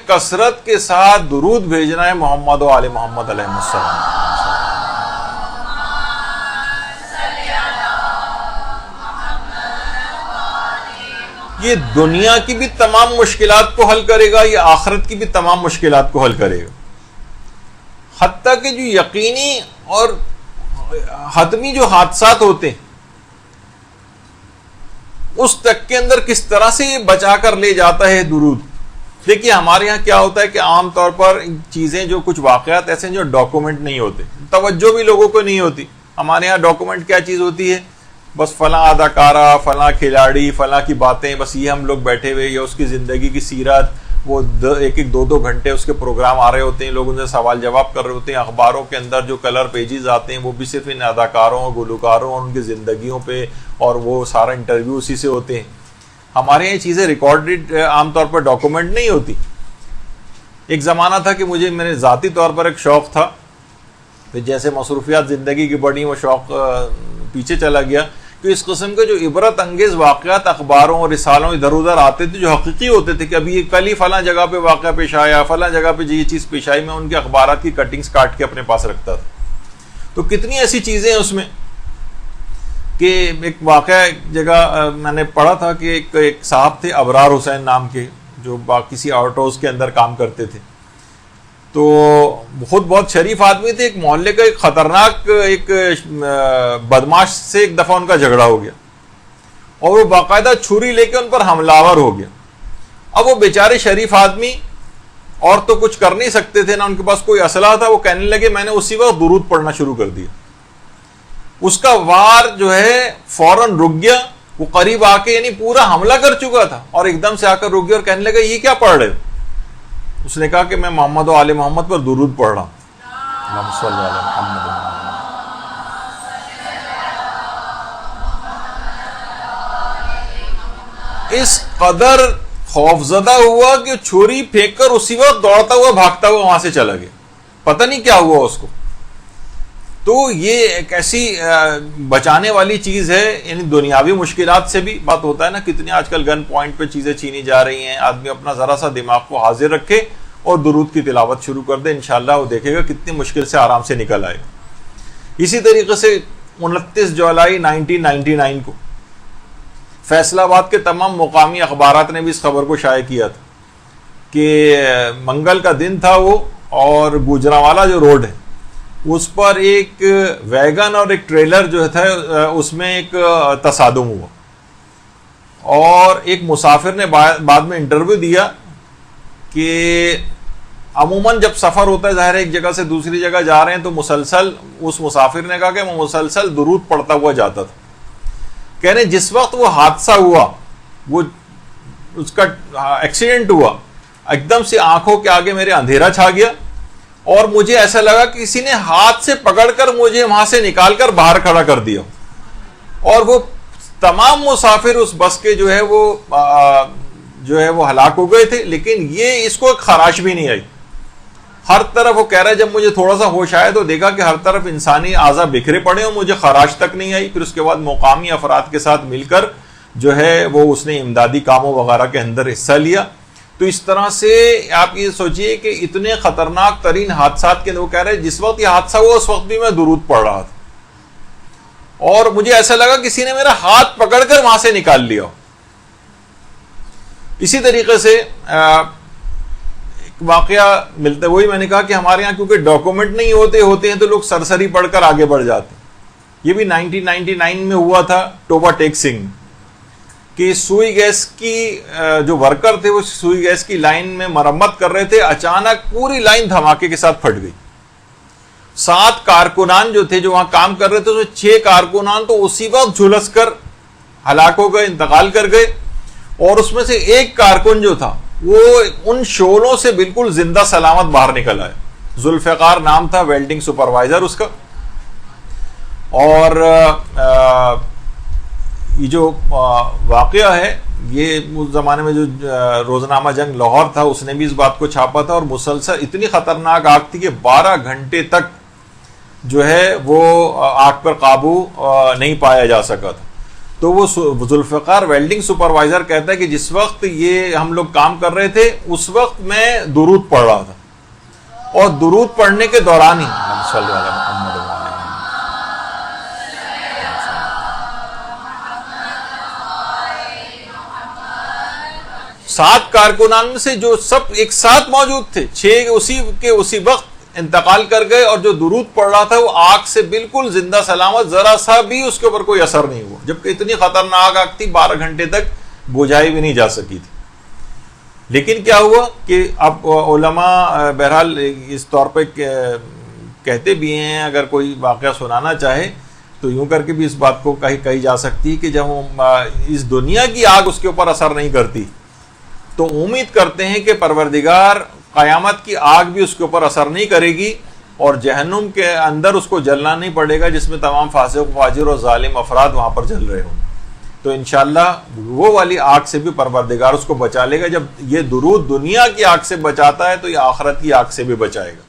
کثرت کے ساتھ درود بھیجنا ہے محمد و آل محمد علیہ السلام. یہ دنیا کی بھی تمام مشکلات کو حل کرے گا، یہ آخرت کی بھی تمام مشکلات کو حل کرے گا. حتیٰ کہ جو یقینی اور حتمی جو حادثات ہوتے ہیں اس تک کے اندر کس طرح سے یہ بچا کر لے جاتا ہے درود. دیکھیے ہمارے ہاں کیا ہوتا ہے کہ عام طور پر چیزیں جو کچھ واقعات ایسے ہیں جو ڈاکومنٹ نہیں ہوتے، توجہ بھی لوگوں کو نہیں ہوتی. ہمارے ہاں ڈاکومنٹ کیا چیز ہوتی ہے؟ بس فلاں اداکارہ، فلاں کھلاڑی، فلاں کی باتیں، بس یہ ہم لوگ بیٹھے ہوئے، یا اس کی زندگی کی سیرت، وہ ایک ایک دو گھنٹے اس کے پروگرام آ رہے ہوتے ہیں، لوگ ان سے سوال جواب کر رہے ہوتے ہیں. اخباروں کے اندر جو کلر پیجز آتے ہیں وہ بھی صرف ان اداکاروں اور گلوکاروں اور ان کی زندگیوں پہ، اور وہ سارا انٹرویو اسی سے ہوتے ہیں. ہمارے یہاں یہ چیزیں ریکارڈڈ عام طور پر ڈاکومنٹ نہیں ہوتی. ایک زمانہ تھا کہ مجھے میرے ذاتی طور پر ایک شوق تھا، پھر جیسے مصروفیات زندگی کی بڑھی وہ شوق پیچھے چلا گیا، کہ اس قسم کے جو عبرت انگیز واقعات اخباروں اور رسالوں ادھر ادھر آتے تھے جو حقیقی ہوتے تھے، کہ ابھی یہ کل ہی فلاں جگہ پہ واقعہ پیش آیا، فلاں جگہ پہ یہ چیز پیش آئی، میں ان کے اخبارات کی کٹنگز کاٹ کے اپنے پاس رکھتا تھا. تو کتنی ایسی چیزیں ہیں اس میں کہ ایک واقعہ ایک جگہ میں نے پڑھا تھا کہ ایک صاحب تھے ابرار حسین نام کے، جو کسی آؤٹ ہاؤس کے اندر کام کرتے تھے. تو خود بہت شریف آدمی تھے. ایک محلے کا ایک خطرناک ایک بدماش سے ایک دفعہ ان کا جھگڑا ہو گیا، اور وہ باقاعدہ چھری لے کے ان پر حملہ آور ہو گیا. اب وہ بیچارے شریف آدمی اور تو کچھ کر نہیں سکتے تھے، نہ ان کے پاس کوئی اسلحہ تھا. وہ کہنے لگے میں نے اسی وقت درود پڑھنا شروع کر دیا. اس کا وار جو ہے فوراً رک گیا. وہ قریب آ کے یعنی پورا حملہ کر چکا تھا، اور ایک دم سے آ کر رک گیا اور کہنے لگا یہ کیا پڑھ رہے ہو؟ اس نے کہا کہ میں محمد و آل محمد پر درود پڑھ رہا ہوں. اللہم صلی علی محمد. اس قدر خوفزدہ ہوا کہ چھری پھینک کر اسی وقت دوڑتا ہوا بھاگتا ہوا وہاں سے چلا گیا. پتہ نہیں کیا ہوا اس کو. تو یہ ایک ایسی بچانے والی چیز ہے. یعنی دنیاوی مشکلات سے بھی بات ہوتا ہے نا، کتنی آج کل گن پوائنٹ پہ چیزیں چھینی جا رہی ہیں. آدمی اپنا ذرا سا دماغ کو حاضر رکھے اور درود کی تلاوت شروع کر دے، انشاءاللہ وہ دیکھے گا کتنی مشکل سے آرام سے نکل آئے. اسی طریقے سے 29 جولائی 1999 کو فیصل آباد کے تمام مقامی اخبارات نے بھی اس خبر کو شائع کیا تھا کہ منگل کا دن تھا وہ، اور گوجرانوالا جو روڈ ہے اس پر ایک ویگن اور ایک ٹریلر جو تھا اس میں ایک تصادم ہوا، اور ایک مسافر نے بعد میں انٹرویو دیا کہ عموماً جب سفر ہوتا ہے ظاہر ہے ایک جگہ سے دوسری جگہ جا رہے ہیں تو مسلسل، اس مسافر نے کہا کہ وہ مسلسل درود پڑھتا ہوا جاتا تھا. کہہ رہے جس وقت وہ حادثہ ہوا، وہ اس کا ایکسیڈنٹ ہوا، ایک دم سے آنکھوں کے آگے میرے اندھیرا چھا گیا، اور مجھے ایسا لگا کہ کسی نے ہاتھ سے پکڑ کر مجھے وہاں سے نکال کر باہر کھڑا کر دیا. اور وہ تمام مسافر اس بس کے جو ہے وہ ہلاک ہو گئے تھے، لیکن یہ اس کو ایک خراش بھی نہیں آئی. ہر طرف وہ کہہ رہا ہے جب مجھے تھوڑا سا ہوش آیا تو دیکھا کہ ہر طرف انسانی اعضاء بکھرے پڑے اور مجھے خراش تک نہیں آئی. پھر اس کے بعد مقامی افراد کے ساتھ مل کر جو ہے وہ اس نے امدادی کاموں وغیرہ کے اندر حصہ لیا. تو اس طرح سے آپ یہ سوچئے کہ اتنے خطرناک ترین حادثات کے وہ کہہ رہے جس وقت یہ حادثہ ہوا اس وقت بھی میں درود پڑھ رہا تھا، اور مجھے ایسا لگا کسی نے میرا ہاتھ پکڑ کر وہاں سے نکال لیا. اسی طریقے سے ایک واقعہ ملتا ہے، وہی میں نے کہا کہ ہمارے یہاں کیونکہ ڈاکومنٹ نہیں ہوتے ہیں تو لوگ سرسری پڑھ کر آگے بڑھ جاتے ہیں. یہ بھی 1999 میں ہوا تھا ٹوبا ٹیک سنگھ، کہ سوئی گیس کی جو ورکر تھے وہ سوئی گیس کی لائن میں مرمت کر رہے تھے، اچانک پوری لائن دھماکے کے ساتھ پھٹ گئی. 7 کارکنان جو تھے جو وہاں کام کر رہے تھے، تو 6 کارکنان تو اسی وقت جھلس کر ہلاک ہو گئے، انتقال کر گئے، اور اس میں سے ایک کارکن جو تھا وہ ان شعلوں سے بالکل زندہ سلامت باہر نکل آیا. ذوالفقار نام تھا، ویلڈنگ سپروائزر اس کا. اور یہ جو واقعہ ہے یہ اس زمانے میں جو روزنامہ جنگ لاہور تھا اس نے بھی اس بات کو چھاپا تھا، اور مسلسل اتنی خطرناک آگ تھی کہ 12 گھنٹے تک جو ہے وہ آگ پر قابو نہیں پایا جا سکا تھا. تو وہ ذوالفقار ویلڈنگ سپروائزر کہتا ہے کہ جس وقت یہ ہم لوگ کام کر رہے تھے اس وقت میں درود پڑھ رہا تھا، اور درود پڑھنے کے دوران ہی صلی اللہ علیہ محمد 7 کارکنان میں سے جو سب ایک ساتھ موجود تھے، 6 اسی وقت انتقال کر گئے، اور جو درود پڑھ رہا تھا وہ آگ سے بالکل زندہ سلامت، ذرا سا بھی اس کے اوپر کوئی اثر نہیں ہوا، جبکہ اتنی خطرناک آگ تھی 12 گھنٹے تک بجھائی بھی نہیں جا سکی تھی۔ لیکن کیا ہوا کہ اب علماء بہرحال اس طور پہ کہتے بھی ہیں، اگر کوئی واقعہ سنانا چاہے تو یوں کر کے بھی اس بات کو کہی جا سکتی ہے کہ جب اس دنیا کی آگ اس کے اوپر اثر نہیں کرتی تو امید کرتے ہیں کہ پروردگار قیامت کی آگ بھی اس کے اوپر اثر نہیں کرے گی، اور جہنم کے اندر اس کو جلنا نہیں پڑے گا جس میں تمام فاسق، فاجر اور ظالم افراد وہاں پر جل رہے ہوں۔ تو انشاءاللہ وہ والی آگ سے بھی پروردگار اس کو بچا لے گا۔ جب یہ درود دنیا کی آگ سے بچاتا ہے تو یہ آخرت کی آگ سے بھی بچائے گا۔